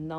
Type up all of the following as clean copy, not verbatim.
9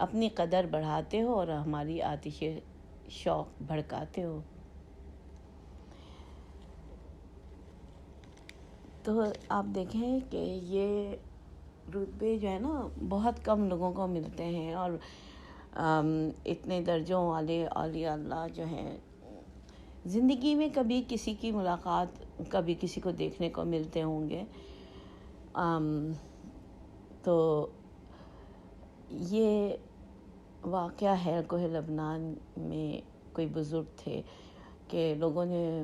اپنی قدر بڑھاتے ہو اور ہماری آتش شوق بھڑکاتے ہو۔ تو آپ دیکھیں کہ یہ رتبے جو ہے نا بہت کم لوگوں کو ملتے ہیں، اور اتنے درجوں والے اولیاء اللہ جو ہیں زندگی میں کبھی کسی کی ملاقات، کبھی کسی کو دیکھنے کو ملتے ہوں گے۔ تو یہ واقعہ ہے کوہ لبنان میں، کوئی بزرگ تھے کہ لوگوں نے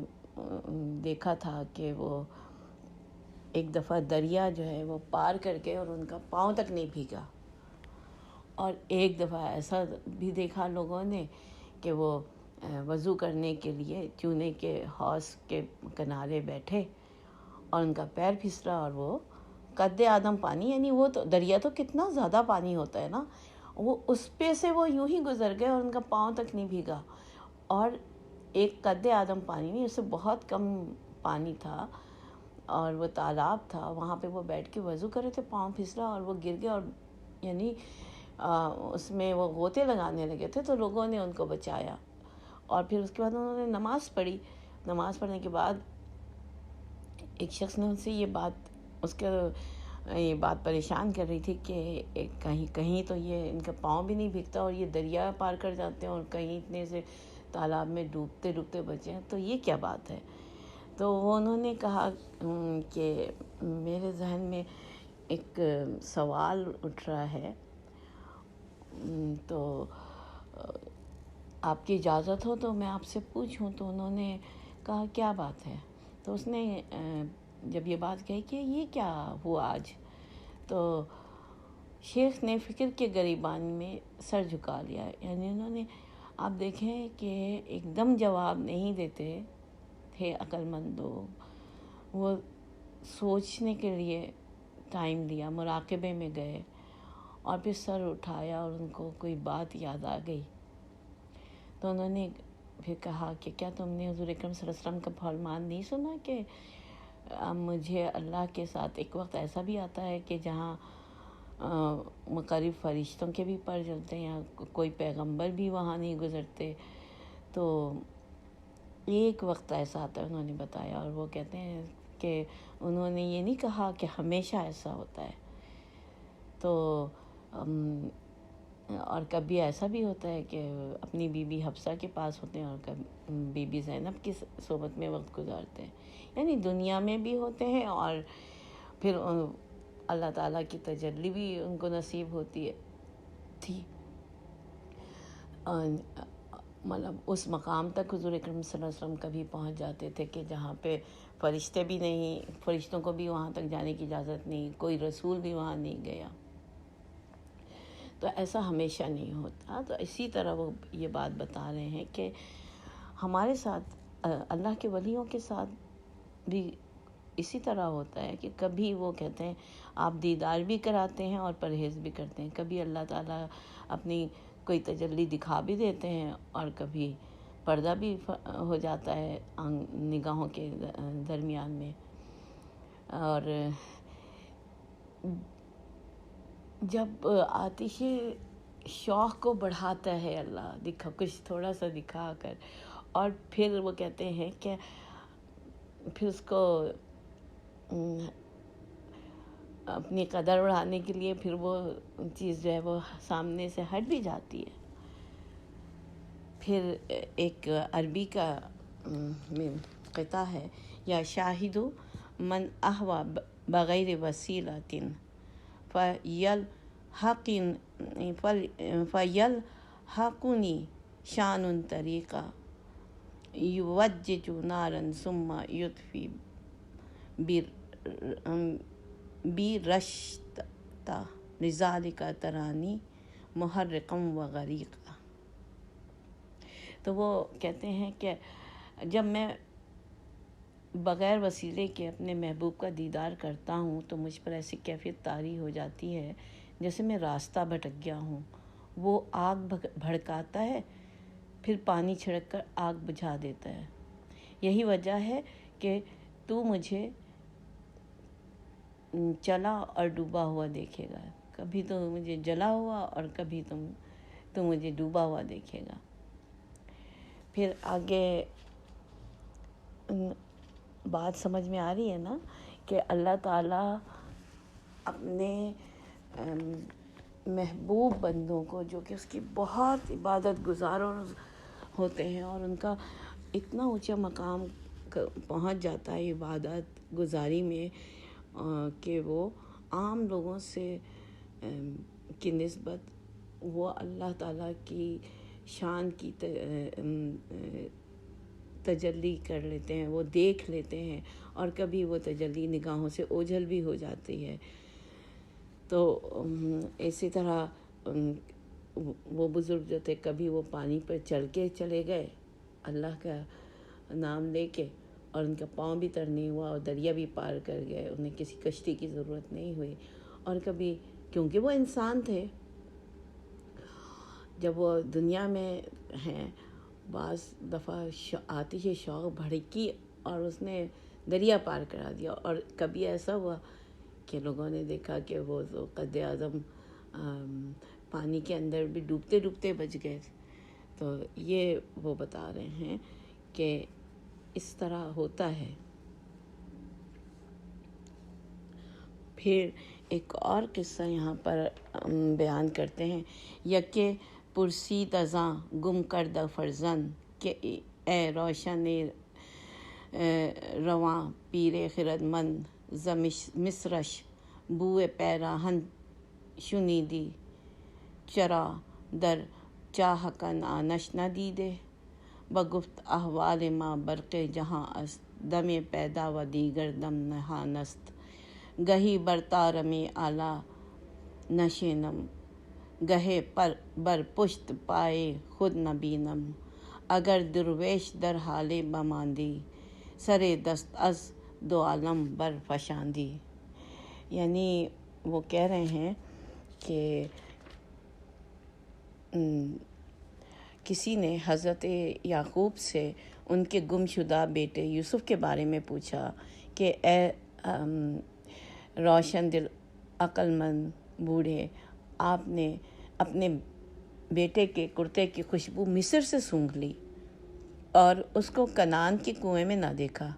دیکھا تھا کہ وہ ایک دفعہ دریا جو ہے وہ پار کر کے اور ان کا پاؤں تک نہیں بھیگا، اور ایک دفعہ ایسا بھی دیکھا لوگوں نے کہ وہ وضو کرنے کے لیے چونے کے حوض کے کنارے بیٹھے اور ان کا پیر پھسلا اور وہ قد آدم پانی، یعنی وہ تو دریا تو کتنا زیادہ پانی ہوتا ہے نا، وہ اس پہ سے وہ یوں ہی گزر گئے اور ان کا پاؤں تک نہیں بھیگا، اور ایک قد آدم پانی میں، اس سے بہت کم پانی تھا اور وہ تالاب تھا، وہاں پہ وہ بیٹھ کے وضو کر رہے تھے، پاؤں پھسلا اور وہ گر گئے، اور یعنی اس میں وہ غوطے لگانے لگے تھے، تو لوگوں نے ان کو بچایا، اور پھر اس کے بعد انہوں نے نماز پڑھی۔ نماز پڑھنے کے بعد ایک شخص نے ان سے یہ بات پریشان کر رہی تھی کہ کہیں تو یہ ان کا پاؤں بھی نہیں بھیگتا اور یہ دریا پار کر جاتے ہیں، اور کہیں اتنے سے تالاب میں ڈوبتے ڈوبتے بچے ہیں، تو یہ کیا بات ہے؟ تو وہ انہوں نے کہا کہ میرے ذہن میں ایک سوال اٹھ رہا ہے، تو آپ کی اجازت ہو تو میں آپ سے پوچھوں۔ تو انہوں نے کہا کیا بات ہے؟ تو اس نے جب یہ بات کہی کہ یہ کیا ہوا آج، تو شیخ نے فکر کے گریبان میں سر جھکا لیا، یعنی انہوں نے، آپ دیکھیں کہ ایک دم جواب نہیں دیتے تھے عقل مند لوگ، وہ سوچنے کے لیے ٹائم لیا، مراقبے میں گئے، اور پھر سر اٹھایا اور ان کو کوئی بات یاد آ گئی، تو انہوں نے پھر کہا کہ کیا تم نے حضور اکرم صلی اللہ علیہ وسلم کا فرمان نہیں سنا کہ مجھے اللہ کے ساتھ ایک وقت ایسا بھی آتا ہے کہ جہاں مقرب فرشتوں کے بھی پر جلتے ہیں، یا کوئی پیغمبر بھی وہاں نہیں گزرتے، تو ایک وقت ایسا آتا ہے، انہوں نے بتایا، اور وہ کہتے ہیں کہ انہوں نے یہ نہیں کہا کہ ہمیشہ ایسا ہوتا ہے، تو اور کبھی ایسا بھی ہوتا ہے کہ اپنی بی بی حفصہ کے پاس ہوتے ہیں اور کبھی بی بی زینب کی صحبت میں وقت گزارتے ہیں، یعنی دنیا میں بھی ہوتے ہیں، اور پھر اللہ تعالیٰ کی تجلی بھی ان کو نصیب ہوتی ہے تھی، مطلب اس مقام تک حضور اکرم صلی اللہ علیہ وسلم کبھی پہنچ جاتے تھے کہ جہاں پہ فرشتے بھی نہیں، فرشتوں کو بھی وہاں تک جانے کی اجازت نہیں، کوئی رسول بھی وہاں نہیں گیا، تو ایسا ہمیشہ نہیں ہوتا۔ تو اسی طرح وہ یہ بات بتا رہے ہیں کہ ہمارے ساتھ، اللہ کے ولیوں کے ساتھ بھی اسی طرح ہوتا ہے کہ کبھی وہ کہتے ہیں آپ دیدار بھی کراتے ہیں اور پرہیز بھی کرتے ہیں، کبھی اللہ تعالیٰ اپنی کوئی تجلی دکھا بھی دیتے ہیں، اور کبھی پردہ بھی ہو جاتا ہے نگاہوں کے درمیان میں، اور جب آتش شوق کو بڑھاتا ہے اللہ، کچھ تھوڑا سا دکھا کر، اور پھر وہ کہتے ہیں کہ پھر اس کو اپنی قدر بڑھانے کے لیے پھر وہ چیز جو ہے وہ سامنے سے ہٹ بھی جاتی ہے۔ پھر ایک عربی کا قطع ہے، یا شاہد من احوا بغیر وسیلۃ فیلحقنی شان طریقہ یوجج نارا ثم یطفی برشتا لذالک ترانی محرقا و غریقا۔ تو وہ کہتے ہیں کہ جب میں بغیر وسیلے کے اپنے محبوب کا دیدار کرتا ہوں تو مجھ پر ایسی کیفیت طاری ہو جاتی ہے جیسے میں راستہ بھٹک گیا ہوں، وہ آگ بھڑکاتا ہے، پھر پانی چھڑک کر آگ بجھا دیتا ہے، یہی وجہ ہے کہ تو مجھے چلا اور ڈوبا ہوا دیکھے گا، کبھی تو مجھے جلا ہوا اور کبھی تم تو مجھے ڈوبا ہوا دیکھے گا۔ پھر آگے بات سمجھ میں آ رہی ہے نا کہ اللہ تعالیٰ اپنے محبوب بندوں کو جو کہ اس کی بہت عبادت گزار ہوتے ہیں اور ان کا اتنا اونچا مقام پہنچ جاتا ہے عبادت گزاری میں کہ وہ عام لوگوں سے کی نسبت وہ اللہ تعالیٰ کی شان کی تجلی کر لیتے ہیں، وہ دیکھ لیتے ہیں، اور کبھی وہ تجلی نگاہوں سے اوجھل بھی ہو جاتی ہے۔ تو اسی طرح وہ بزرگ جو تھے کبھی وہ پانی پر چل کے چلے گئے اللہ کا نام لے کے، اور ان کا پاؤں بھی تر نہیں ہوا اور دریا بھی پار کر گئے، انہیں کسی کشتی کی ضرورت نہیں ہوئی۔ اور کبھی کیونکہ وہ انسان تھے، جب وہ دنیا میں ہیں بعض دفعہ آتش شوق بھڑکی اور اس نے دریا پار کرا دیا، اور کبھی ایسا ہوا کہ لوگوں نے دیکھا کہ وہ تو قائد اعظم پانی کے اندر بھی ڈوبتے ڈوبتے بچ گئے۔ تو یہ وہ بتا رہے ہیں کہ اس طرح ہوتا ہے۔ پھر ایک اور قصہ یہاں پر بیان کرتے ہیں، یکے پرسید ازاں گم کردہ فرزند کہ اے روشن رواں پیر خرد مند ز مصرش بوئے پیراہن شنیدی چرا در چاہ کن آنش نہ دیدے بگفت احوال ما برق جہاں است دم پیدا و دیگر دم نہانست گہی برطارم اعلیٰ نشینم گہے پر بر پشت پائے خود نہ بینم اگر درویش در حال بماندی سرے دست از دو عالم بر فشاندی۔ یعنی وہ کہہ رہے ہیں کہ کسی نے حضرت یعقوب سے ان کے گم شدہ بیٹے یوسف کے بارے میں پوچھا کہ اے روشن دل عقل مند بوڑھے، آپ نے اپنے بیٹے کے کرتے کی خوشبو مصر سے سونگھ لی اور اس کو کنعان کے کنویں میں نہ دیکھا۔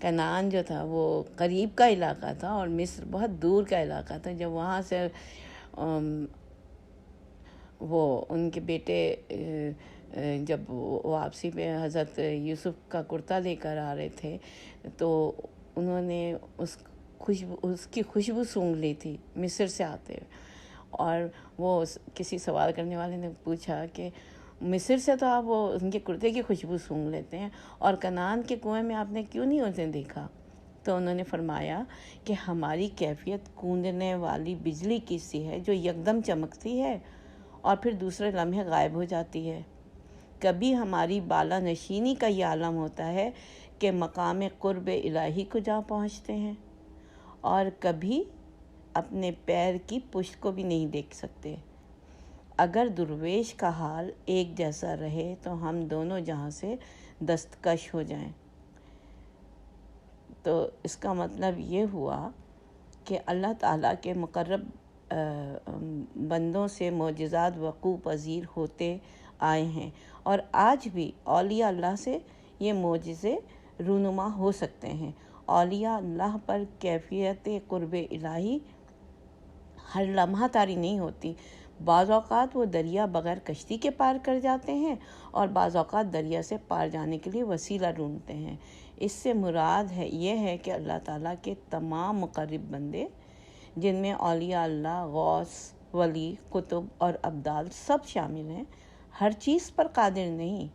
کنعان جو تھا وہ قریب کا علاقہ تھا اور مصر بہت دور کا علاقہ تھا۔ جب وہاں سے وہ ان کے بیٹے جب واپسی پہ حضرت یوسف کا کرتا لے کر آ رہے تھے تو انہوں نے اس کی خوشبو سونگھ لی تھی مصر سے آتے ہوئے، اور وہ کسی سوال کرنے والے نے پوچھا کہ مصر سے تو آپ وہ ان کے کرتے کی خوشبو سونگھ لیتے ہیں اور کنعان کے کنویں میں آپ نے کیوں نہیں اسے دیکھا؟ تو انہوں نے فرمایا کہ ہماری کیفیت کوندنے والی بجلی کی سی ہے جو یکدم چمکتی ہے اور پھر دوسرے لمحے غائب ہو جاتی ہے۔ کبھی ہماری بالا نشینی کا یہ عالم ہوتا ہے کہ مقام قرب الہی کو جا پہنچتے ہیں، اور کبھی اپنے پیر کی پشت کو بھی نہیں دیکھ سکتے۔ اگر درویش کا حال ایک جیسا رہے تو ہم دونوں جہاں سے دستکش ہو جائیں۔ تو اس کا مطلب یہ ہوا کہ اللہ تعالیٰ کے مقرب بندوں سے معجزات وقوع پذیر ہوتے آئے ہیں، اور آج بھی اولیاء اللہ سے یہ معجزے رونما ہو سکتے ہیں۔ اولیاء اللہ پر کیفیت قرب الہی ہر لمحہ طاری نہیں ہوتی۔ بعض اوقات وہ دریا بغیر کشتی کے پار کر جاتے ہیں اور بعض اوقات دریا سے پار جانے کے لیے وسیلہ ڈھونڈتے ہیں۔ اس سے مراد یہ ہے کہ اللہ تعالیٰ کے تمام مقرب بندے، جن میں اولیاء اللہ، غوث، ولی، قطب اور ابدال سب شامل ہیں، ہر چیز پر قادر نہیں۔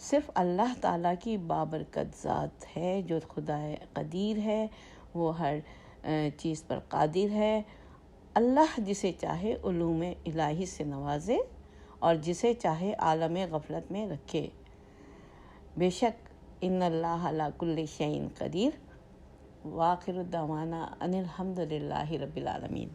صرف اللہ تعالیٰ کی بابرکت ذات ہے جو خدا قدیر ہے، وہ ہر چیز پر قادر ہے۔ اللہ جسے چاہے علوم الہی سے نوازے اور جسے چاہے عالم غفلت میں رکھے۔ بے شک ان اللہ علی کل شیء قدیر۔ وآخر دعوانا ان الحمد للہ رب العالمین۔